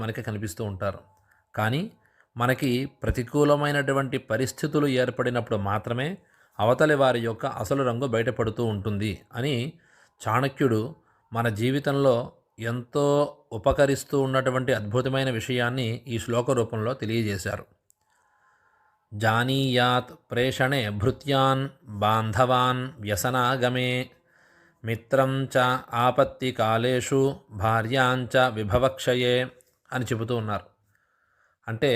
మనకి కనిపిస్తూ ఉంటారు. కానీ మనకి ప్రతికూలమైనటువంటి పరిస్థితులు ఏర్పడినప్పుడు మాత్రమే అవతలి వారి యొక్క అసలు రంగు బయటపడుతూ ఉంటుంది అని చాణక్యుడు మన జీవితంలో ఎంతో ఉపకరిస్తూ ఉన్నటువంటి అద్భుతమైన విషయాన్ని ఈ శ్లోక రూపంలో తెలియజేశారు. జానీయాత్ ప్రేషణే భృత్యాన్ బాంధవాన్ వ్యసనాగమే మిత్రం చ ఆపత్తి కాలేషు భార్యాంచ విభవక్షయే అని చెబుతూ ఉన్నారు. అంటే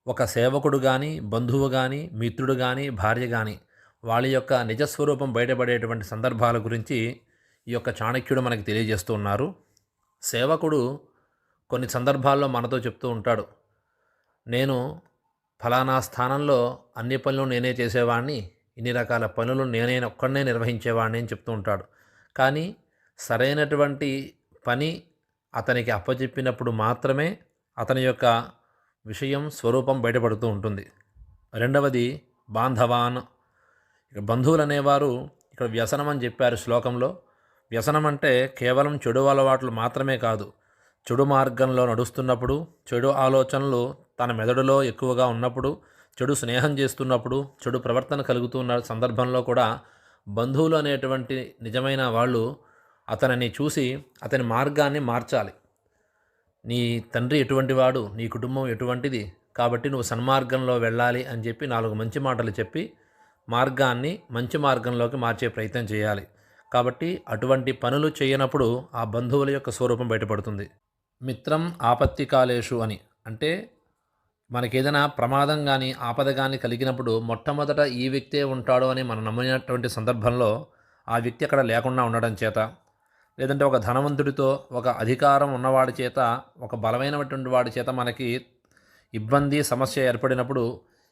ఒక సేవకుడు కానీ, బంధువు కానీ, మిత్రుడు కానీ, భార్య కానీ వాళ్ళ యొక్క నిజస్వరూపం బయటపడేటువంటి సందర్భాల గురించి ఈ యొక్క చాణక్యుడు మనకి తెలియజేస్తూ ఉన్నారు. సేవకుడు కొన్ని సందర్భాల్లో మనతో చెప్తూ ఉంటాడు, నేను ఫలానా స్థానంలో అన్ని పనులు నేనే చేసేవాడిని, ఇన్ని రకాల పనులు నేనే ఒక్కడనే నిర్వహించేవాడిని అని చెప్తూ ఉంటాడు. కానీ సరైనటువంటి పని అతనికి అప్పచెప్పినప్పుడు మాత్రమే అతని యొక్క విషయం స్వరూపం బయటపడుతూ ఉంటుంది. రెండవది బాంధవాన్. ఇక బంధువులు అనేవారు ఇక్కడ వ్యసనం అని చెప్పారు శ్లోకంలో. వ్యసనం అంటే కేవలం చెడు అలవాట్లు మాత్రమే కాదు, చెడు మార్గంలో నడుస్తున్నప్పుడు, చెడు ఆలోచనలు తన మెదడులో ఎక్కువగా ఉన్నప్పుడు, చెడు స్నేహం చేస్తున్నప్పుడు, చెడు ప్రవర్తన కలుగుతున్న సందర్భంలో కూడా బంధువులు అనేటువంటి నిజమైన వాళ్ళు అతనిని చూసి అతని మార్గాన్ని మార్చాలి. నీ తండ్రి ఎటువంటి వాడు, నీ కుటుంబం ఎటువంటిది, కాబట్టి నువ్వు సన్మార్గంలో వెళ్ళాలి అని చెప్పి 4 మంచి మాటలు చెప్పి మార్గాన్ని మంచి మార్గంలోకి మార్చే ప్రయత్నం చేయాలి. కాబట్టి అటువంటి పనులు చేయనప్పుడు ఆ బంధువుల యొక్క స్వరూపం బయటపడుతుంది. మిత్రం ఆపత్తి కాలేషు అని అంటే మనకేదైనా ప్రమాదం కానీ ఆపద కానీ కలిగినప్పుడు మొట్టమొదట ఈ వ్యక్తే ఉంటాడు అని మనం నమ్మినటువంటి సందర్భంలో ఆ వ్యక్తి అక్కడ లేకుండా ఉండడం చేత, లేదంటే ఒక ధనవంతుడితో, ఒక అధికారం ఉన్నవాడి చేత, ఒక బలమైనటువంటి వాడి చేత మనకి ఇబ్బంది సమస్య ఏర్పడినప్పుడు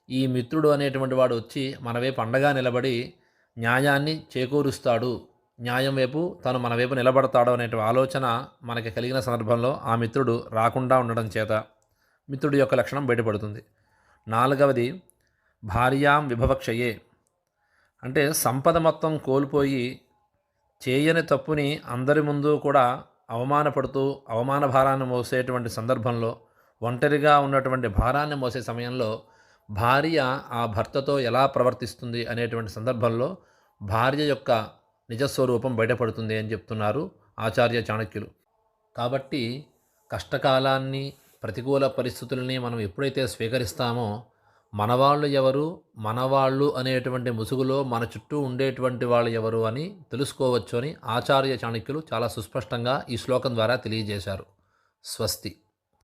ఈ మిత్రుడు అనేటువంటి వాడు వచ్చి మన వైపు అండగా నిలబడి న్యాయాన్ని చేకూరుస్తాడు, న్యాయం వైపు తను మన వైపు నిలబడతాడు అనే ఆలోచన మనకి కలిగిన సందర్భంలో ఆ మిత్రుడు రాకుండా ఉండడం చేత మిత్రుడి యొక్క లక్షణం బయటపడుతుంది. 4వది భార్యాం విభవక్షయే. అంటే సంపద మొత్తం కోల్పోయి చేయని తప్పుని అందరి ముందు కూడా అవమానపడుతూ అవమాన భారాన్ని మోసేటువంటి సందర్భంలో, ఒంటరిగా ఉన్నటువంటి భారాన్ని మోసే సమయంలో భార్య ఆ భర్తతో ఎలా ప్రవర్తిస్తుంది అనేటువంటి సందర్భంలో భార్య యొక్క నిజస్వరూపం బయటపడుతుంది అని చెప్తున్నారు ఆచార్య చాణక్యులు. కాబట్టి కష్టకాలాన్ని, ప్రతికూల పరిస్థితులని మనం ఎప్పుడైతే స్వీకరిస్తామో మనవాళ్ళు ఎవరు, మనవాళ్ళు అనేటువంటి ముసుగులో మన చుట్టూ ఉండేటువంటి వాళ్ళు ఎవరు అని తెలుసుకోవచ్చు అని ఆచార్య చాణక్యులు చాలా సుస్పష్టంగా ఈ శ్లోకం ద్వారా తెలియజేశారు. స్వస్తి.